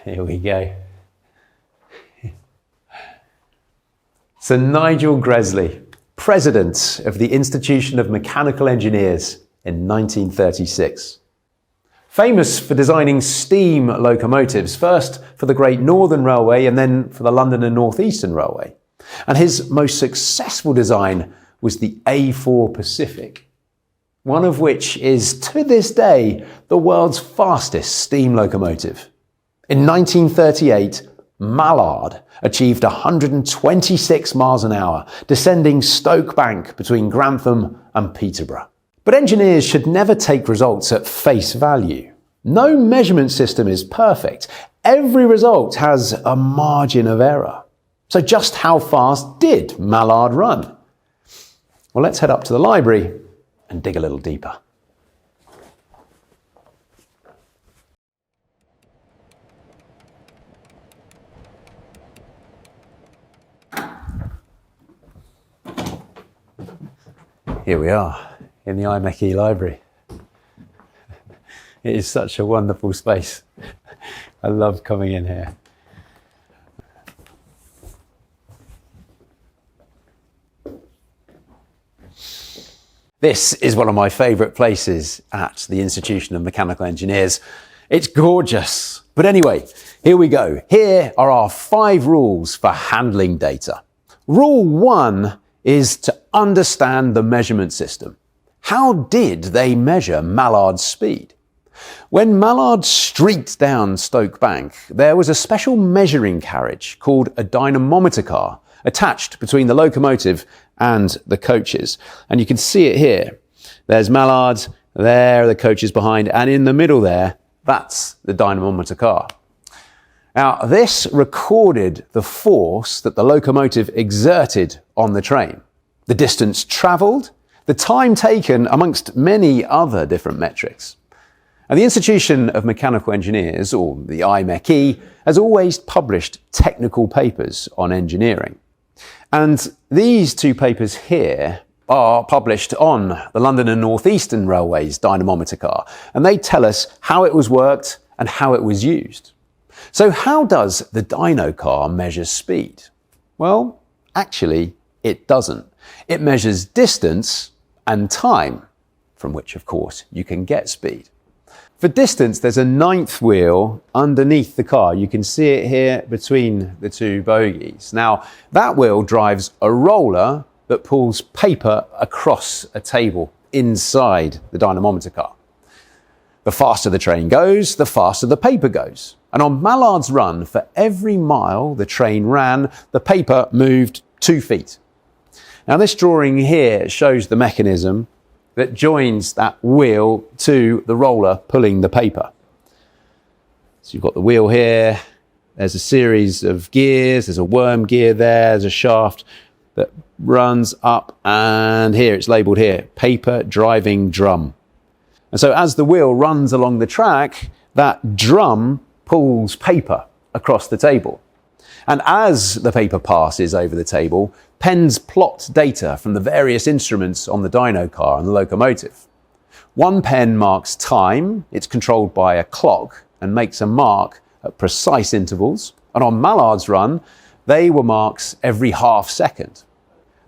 Here we go. Sir Nigel Gresley, President of the Institution of Mechanical Engineers in 1936. Famous for designing steam locomotives, first for the Great Northern Railway and then for the London and North Eastern Railway. And his most successful design was the A4 Pacific, one of which is to this day the world's fastest steam locomotive. In 1938, Mallard achieved 126 miles an hour, descending Stoke Bank between Grantham and Peterborough. But engineers should never take results at face value. No measurement system is perfect. Every result has a margin of error. So just how fast did Mallard run? Well, let's head up to the library and dig a little deeper. Here we are in the IMechE library. It is such a wonderful space. I love coming in here. This is one of my favourite places at the Institution of Mechanical Engineers. It's gorgeous. But anyway, here we go. Here are our 5 rules for handling data. Rule 1 is to understand the measurement system. How did they measure Mallard's speed? When Mallard streaked down Stoke Bank, there was a special measuring carriage called a dynamometer car attached between the locomotive and the coaches. And you can see it here. There's Mallard, there are the coaches behind, and in the middle there, that's the dynamometer car. Now, this recorded the force that the locomotive exerted on the train, the distance travelled, the time taken, amongst many other different metrics. And the Institution of Mechanical Engineers, or the IMechE, has always published technical papers on engineering. And these 2 papers here are published on the London and North Eastern Railway's dynamometer car, and they tell us how it was worked and how it was used. So how does the dyno car measure speed? Well, actually, it doesn't. It measures distance and time, from which, of course, you can get speed. For distance, there's a 9th wheel underneath the car. You can see it here between the 2 bogies. Now, that wheel drives a roller that pulls paper across a table inside the dynamometer car. The faster the train goes, the faster the paper goes. And on Mallard's run, for every mile the train ran, the paper moved 2 feet. Now, this drawing here shows the mechanism that joins that wheel to the roller pulling the paper. So you've got the wheel here, there's a series of gears, there's a worm gear there, there's a shaft that runs up, and here it's labelled here, paper driving drum. And so as the wheel runs along the track, that drum pulls paper across the table. And as the paper passes over the table, pens plot data from the various instruments on the dyno car and the locomotive. One pen marks time, it's controlled by a clock and makes a mark at precise intervals. And on Mallard's run, they were marks every half second.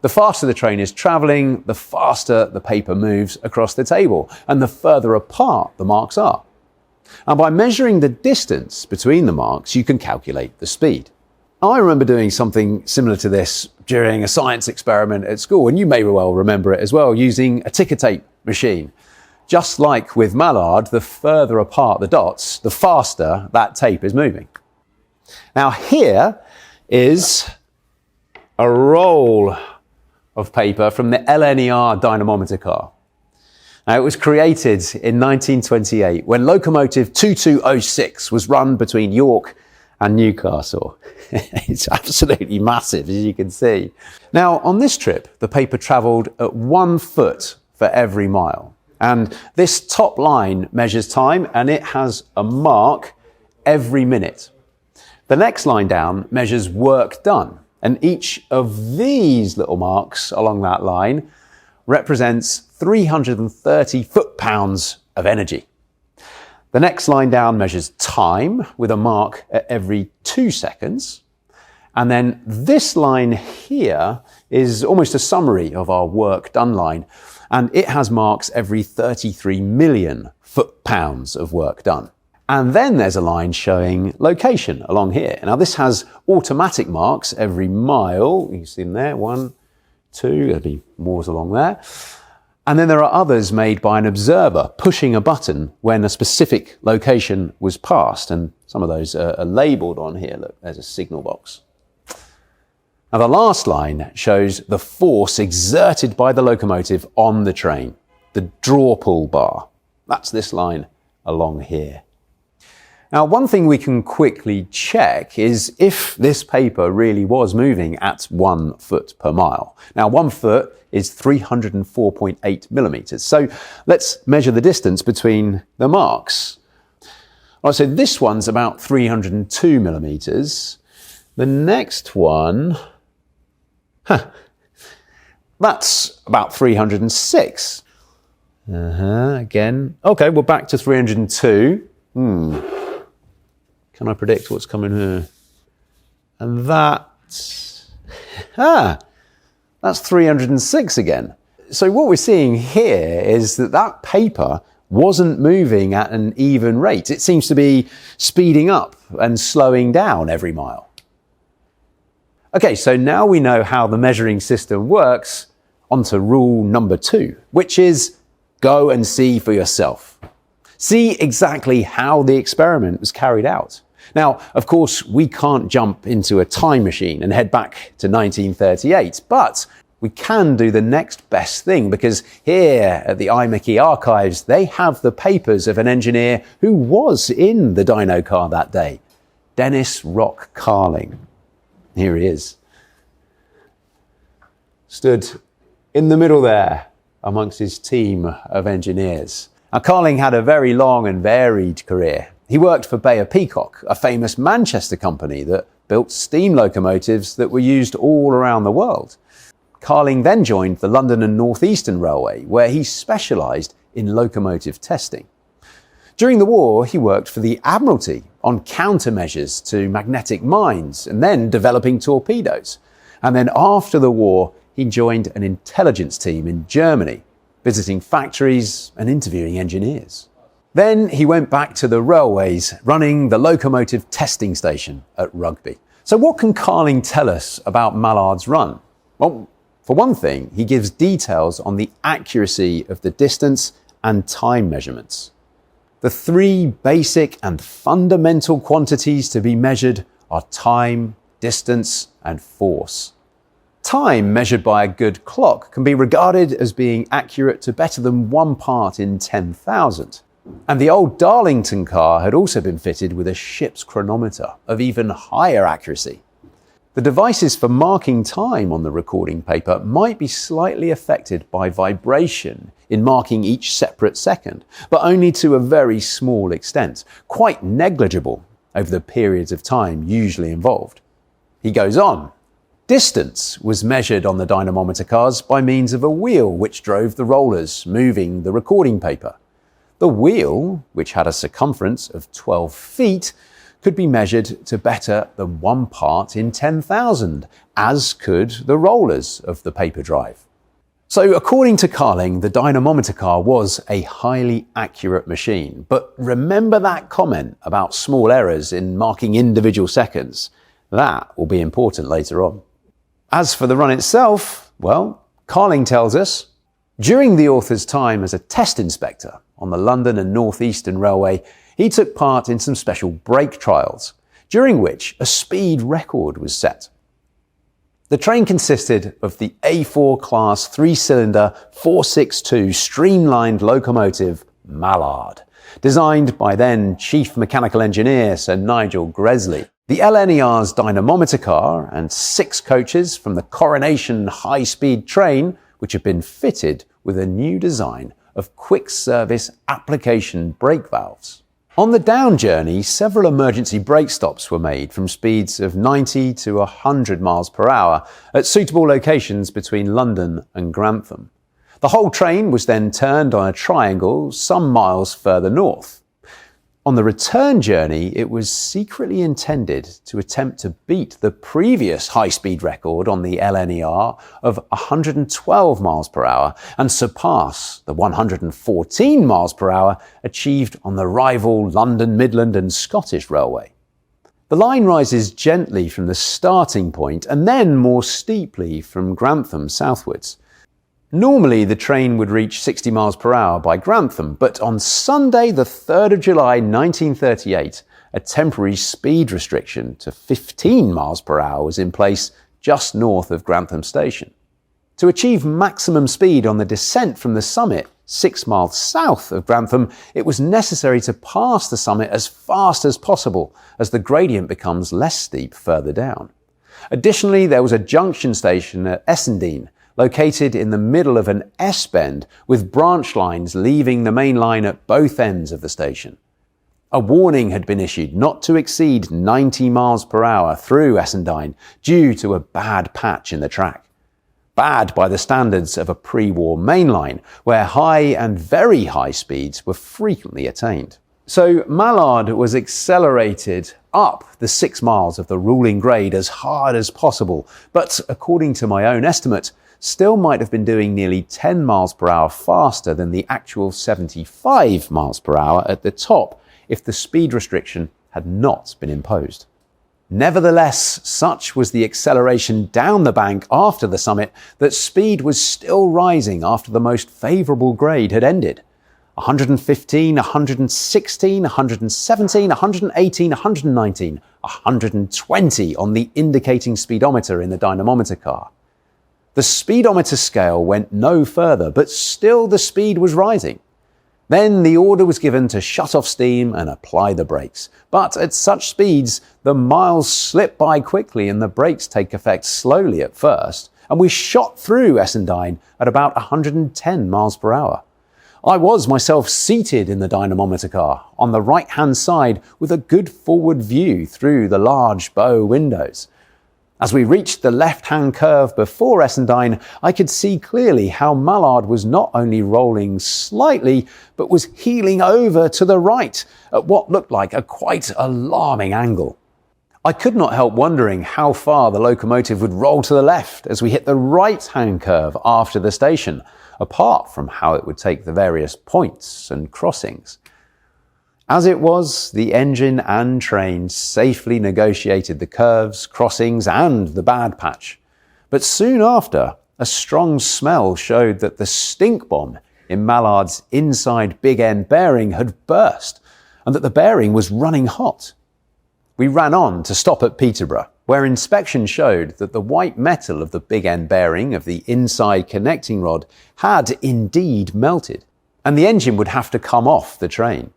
The faster the train is travelling, the faster the paper moves across the table, and the further apart the marks are. And by measuring the distance between the marks, you can calculate the speed. I remember doing something similar to this during a science experiment at school, and you may well remember it as well, using a ticker tape machine. Just like with Mallard, the further apart the dots, the faster that tape is moving. Now here is a roll of paper from the LNER dynamometer car. Now, it was created in 1928 when Locomotive 2206 was run between York and Newcastle. It's absolutely massive, as you can see. Now, on this trip, the paper travelled at 1 foot for every mile. And this top line measures time, and it has a mark every minute. The next line down measures work done. And each of these little marks along that line represents 330 foot-pounds of energy. The next line down measures time with a mark at every 2 seconds. And then this line here is almost a summary of our work done line. And it has marks every 33 million foot-pounds of work done. And then there's a line showing location along here. Now this has automatic marks every mile. You can see them there, 1, 2, there'll be more along there. And then there are others made by an observer pushing a button when a specific location was passed. And some of those are labelled on here. Look, there's a signal box. Now the last line shows the force exerted by the locomotive on the train, the draw-pull bar. That's this line along here. Now, one thing we can quickly check is if this paper really was moving at 1 foot per mile. Now, 1 foot is 304.8 millimeters. So let's measure the distance between the marks. All right, so this one's about 302 millimeters. The next one, that's about 306. Again. Okay, we're back to 302. Can I predict what's coming here? And that's 306 again. So what we're seeing here is that paper wasn't moving at an even rate. It seems to be speeding up and slowing down every mile. Okay, so now we know how the measuring system works, onto rule number 2, which is go and see for yourself. See exactly how the experiment was carried out. Now, of course, we can't jump into a time machine and head back to 1938, but we can do the next best thing, because here at the IMechE archives, they have the papers of an engineer who was in the dyno car that day, Dennis Rock Carling. Here he is. Stood in the middle there amongst his team of engineers. Now, Carling had a very long and varied career. He worked for Bayer Peacock, a famous Manchester company that built steam locomotives that were used all around the world. Carling then joined the London and North Eastern Railway, where he specialised in locomotive testing. During the war, he worked for the Admiralty on countermeasures to magnetic mines and then developing torpedoes. And then after the war, he joined an intelligence team in Germany, visiting factories and interviewing engineers. Then he went back to the railways, running the locomotive testing station at Rugby. So what can Carling tell us about Mallard's run? Well, for one thing, he gives details on the accuracy of the distance and time measurements. The 3 basic and fundamental quantities to be measured are time, distance, and force. Time measured by a good clock can be regarded as being accurate to better than 1 part in 10,000. And the old Darlington car had also been fitted with a ship's chronometer of even higher accuracy. The devices for marking time on the recording paper might be slightly affected by vibration in marking each separate second, but only to a very small extent, quite negligible over the periods of time usually involved. He goes on. Distance was measured on the dynamometer cars by means of a wheel which drove the rollers, moving the recording paper. The wheel, which had a circumference of 12 feet, could be measured to better than 1 part in 10,000, as could the rollers of the paper drive. So according to Carling, the dynamometer car was a highly accurate machine. But remember that comment about small errors in marking individual seconds. That will be important later on. As for the run itself, well, Carling tells us, during the author's time as a test inspector on the London and North Eastern Railway, he took part in some special brake trials, during which a speed record was set. The train consisted of the A4 class 3-cylinder 462 streamlined locomotive Mallard, designed by then Chief Mechanical Engineer Sir Nigel Gresley. The LNER's dynamometer car and 6 coaches from the Coronation high-speed train, which had been fitted with a new design of quick-service application brake valves. On the down journey, several emergency brake stops were made from speeds of 90 to 100 miles per hour at suitable locations between London and Grantham. The whole train was then turned on a triangle some miles further north. On the return journey, it was secretly intended to attempt to beat the previous high-speed record on the LNER of 112 miles per hour and surpass the 114 miles per hour achieved on the rival London, Midland and Scottish Railway. The line rises gently from the starting point and then more steeply from Grantham southwards. Normally, the train would reach 60 miles per hour by Grantham, but on Sunday, the 3rd of July 1938, a temporary speed restriction to 15 miles per hour was in place just north of Grantham Station. To achieve maximum speed on the descent from the summit, 6 miles south of Grantham, it was necessary to pass the summit as fast as possible, as the gradient becomes less steep further down. Additionally, there was a junction station at Essendine, located in the middle of an S-bend with branch lines leaving the main line at both ends of the station. A warning had been issued not to exceed 90 miles per hour through Essendine due to a bad patch in the track. Bad by the standards of a pre-war main line, where high and very high speeds were frequently attained. So Mallard was accelerated up the 6 miles of the ruling grade as hard as possible, but according to my own estimate, still might have been doing nearly 10 miles per hour faster than the actual 75 miles per hour at the top if the speed restriction had not been imposed. Nevertheless, such was the acceleration down the bank after the summit that speed was still rising after the most favourable grade had ended. 115, 116, 117, 118, 119, 120 on the indicating speedometer in the dynamometer car. The speedometer scale went no further, but still the speed was rising. Then the order was given to shut off steam and apply the brakes. But at such speeds, the miles slip by quickly and the brakes take effect slowly at first, and we shot through Essendine at about 110 miles per hour. I was myself seated in the dynamometer car on the right-hand side with a good forward view through the large bow windows. As we reached the left-hand curve before Essendine, I could see clearly how Mallard was not only rolling slightly, but was heeling over to the right at what looked like a quite alarming angle. I could not help wondering how far the locomotive would roll to the left as we hit the right-hand curve after the station, apart from how it would take the various points and crossings. As it was, the engine and train safely negotiated the curves, crossings and the bad patch. But soon after, a strong smell showed that the stink bomb in Mallard's inside big end bearing had burst and that the bearing was running hot. We ran on to stop at Peterborough, where inspection showed that the white metal of the big end bearing of the inside connecting rod had indeed melted, and the engine would have to come off the train.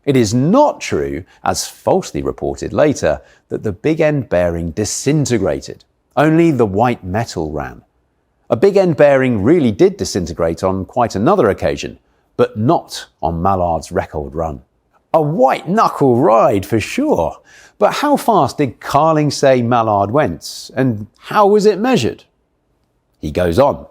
It is not true, as falsely reported later, that the big end bearing disintegrated. Only the white metal ran. A big end bearing really did disintegrate on quite another occasion, but not on Mallard's record run. A white knuckle ride for sure, but how fast did Carling say Mallard went, and how was it measured? He goes on.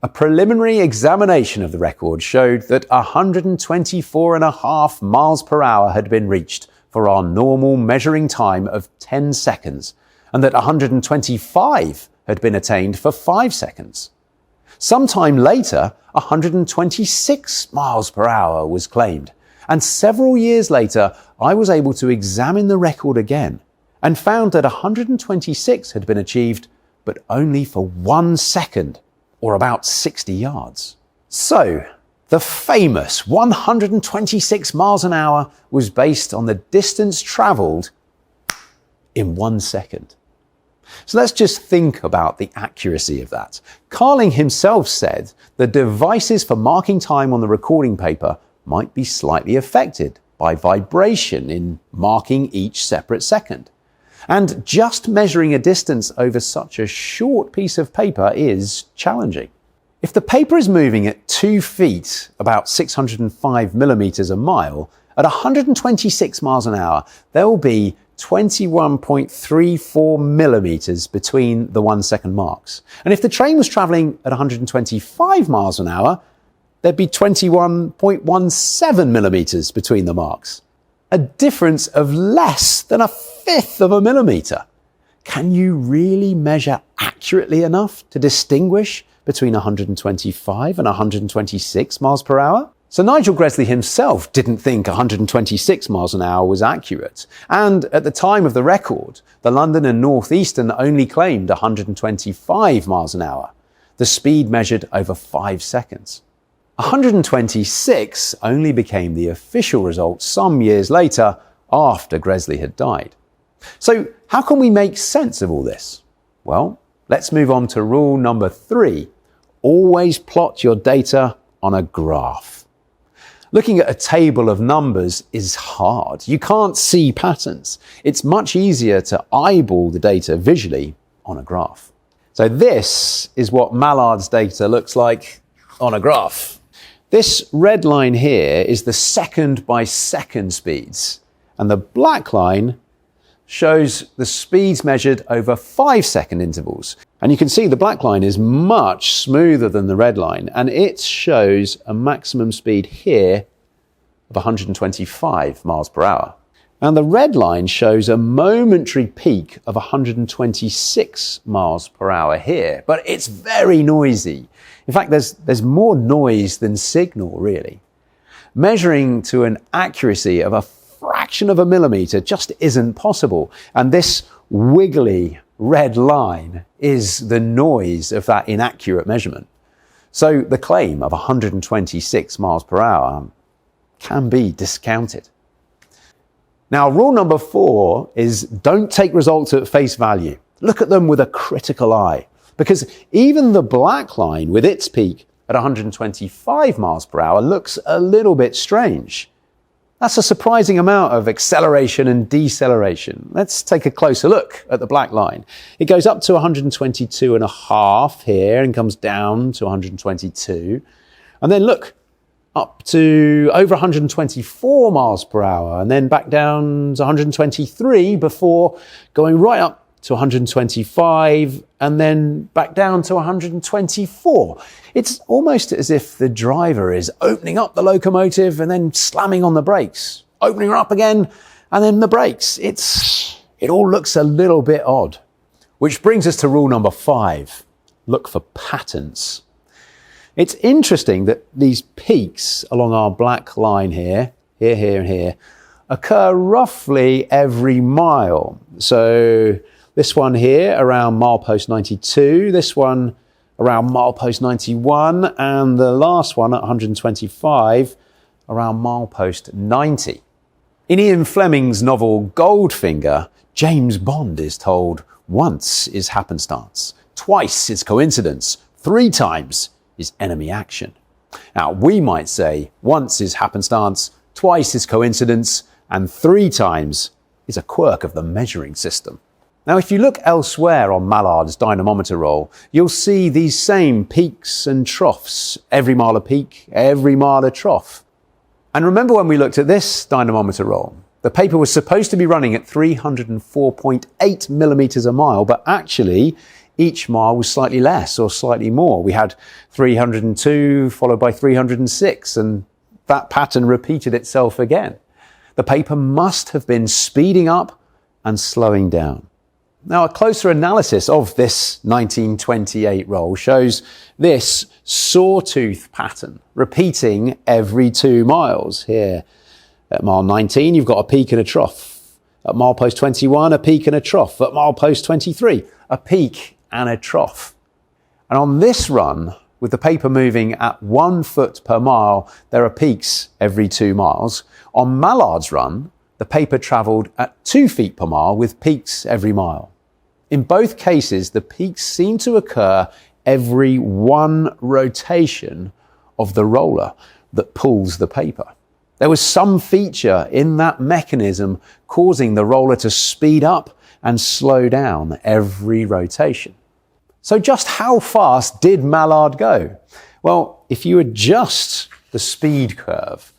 A preliminary examination of the record showed that 124.5 miles per hour had been reached for our normal measuring time of 10 seconds, and that 125 had been attained for 5 seconds. Sometime later, 126 miles per hour was claimed, and several years later, I was able to examine the record again and found that 126 had been achieved, but only for 1 second, or about 60 yards. So, the famous 126 miles an hour was based on the distance travelled in 1 second. So let's just think about the accuracy of that. Carling himself said the devices for marking time on the recording paper might be slightly affected by vibration in marking each separate second. And just measuring a distance over such a short piece of paper is challenging. If the paper is moving at 2 feet, about 605 millimeters a mile, at 126 miles an hour, there will be 21.34 millimeters between the 1 second marks. And if the train was travelling at 125 miles an hour, there'd be 21.17 millimeters between the marks. A difference of less than 1/5 of a millimetre. Can you really measure accurately enough to distinguish between 125 and 126 miles per hour? Sir Nigel Gresley himself didn't think 126 miles an hour was accurate. And at the time of the record, the London and North Eastern only claimed 125 miles an hour, the speed measured over 5 seconds. 126 only became the official result some years later after Gresley had died. So how can we make sense of all this? Well, let's move on to rule number 3. Always plot your data on a graph. Looking at a table of numbers is hard. You can't see patterns. It's much easier to eyeball the data visually on a graph. So this is what Mallard's data looks like on a graph. This red line here is the second by second speeds, and the black line shows the speeds measured over 5-second intervals. And you can see the black line is much smoother than the red line, and it shows a maximum speed here of 125 miles per hour. And the red line shows a momentary peak of 126 miles per hour here, but it's very noisy. In fact, there's more noise than signal, really. Measuring to an accuracy of a fraction of a millimetre just isn't possible. And this wiggly red line is the noise of that inaccurate measurement. So the claim of 126 miles per hour can be discounted. Now, rule number 4 is don't take results at face value. Look at them with a critical eye, because even the black line with its peak at 125 miles per hour looks a little bit strange. That's a surprising amount of acceleration and deceleration. Let's take a closer look at the black line. It goes up to 122.5 here and comes down to 122. And then look, up to over 124 miles per hour and then back down to 123 before going right up to 125 and then back down to 124. It's almost as if the driver is opening up the locomotive and then slamming on the brakes, opening her up again and then the brakes. It all looks a little bit odd. Which brings us to rule number 5. Look for patterns. It's interesting that these peaks along our black line here, and here, occur roughly every mile. So this one here around milepost 92, this one around milepost 91, and the last one at 125 around milepost 90. In Ian Fleming's novel Goldfinger, James Bond is told once is happenstance, twice is coincidence, 3 times is enemy action. Now, we might say once is happenstance, twice is coincidence, and 3 times is a quirk of the measuring system. Now, if you look elsewhere on Mallard's dynamometer roll, you'll see these same peaks and troughs, every mile a peak, every mile a trough. And remember when we looked at this dynamometer roll, the paper was supposed to be running at 304.8 millimetres a mile, but actually each mile was slightly less or slightly more. We had 302 followed by 306, and that pattern repeated itself again. The paper must have been speeding up and slowing down. Now, a closer analysis of this 1928 roll shows this sawtooth pattern repeating every 2 miles. Here at mile 19, you've got a peak and a trough. At milepost 21, a peak and a trough. At milepost 23, a peak and a trough. And on this run, with the paper moving at 1 foot per mile, there are peaks every 2 miles. On Mallard's run, the paper travelled at 2 feet per mile with peaks every mile. In both cases, the peaks seem to occur every 1 rotation of the roller that pulls the paper. There was some feature in that mechanism causing the roller to speed up and slow down every rotation. So just how fast did Mallard go? Well, if you adjust the speed curve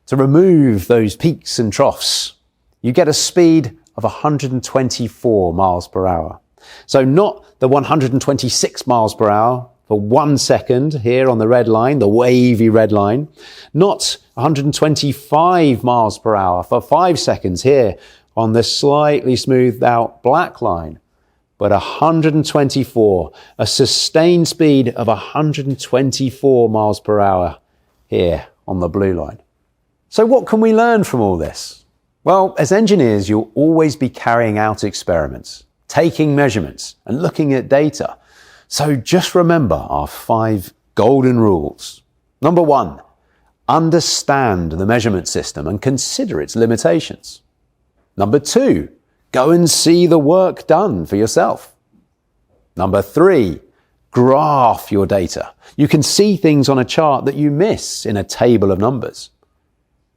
to remove those peaks and troughs, you get a speed of 124 miles per hour. So not the 126 miles per hour for 1 second here on the red line, the wavy red line, not 125 miles per hour for 5 seconds here on the slightly smoothed out black line. But 124, a sustained speed of 124 miles per hour here on the blue line. So what can we learn from all this? Well, as engineers, you'll always be carrying out experiments, taking measurements and looking at data. So just remember our 5 golden rules. Number 1, understand the measurement system and consider its limitations. Number 2, go and see the work done for yourself. Number 3, graph your data. You can see things on a chart that you miss in a table of numbers.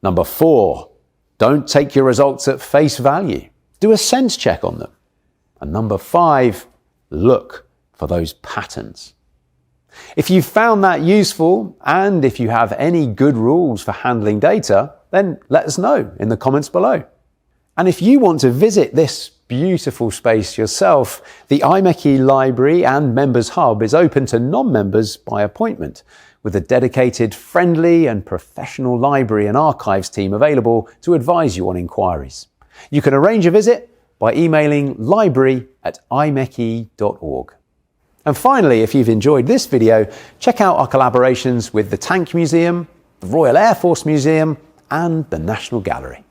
Number 4, don't take your results at face value. Do a sense check on them. And number 5, look for those patterns. If you found that useful, and if you have any good rules for handling data, then let us know in the comments below. And if you want to visit this beautiful space yourself, the IMechE Library and Members Hub is open to non-members by appointment, with a dedicated, friendly and professional library and archives team available to advise you on inquiries. You can arrange a visit by emailing library@imeche.org. And finally, if you've enjoyed this video, check out our collaborations with the Tank Museum, the Royal Air Force Museum and the National Gallery.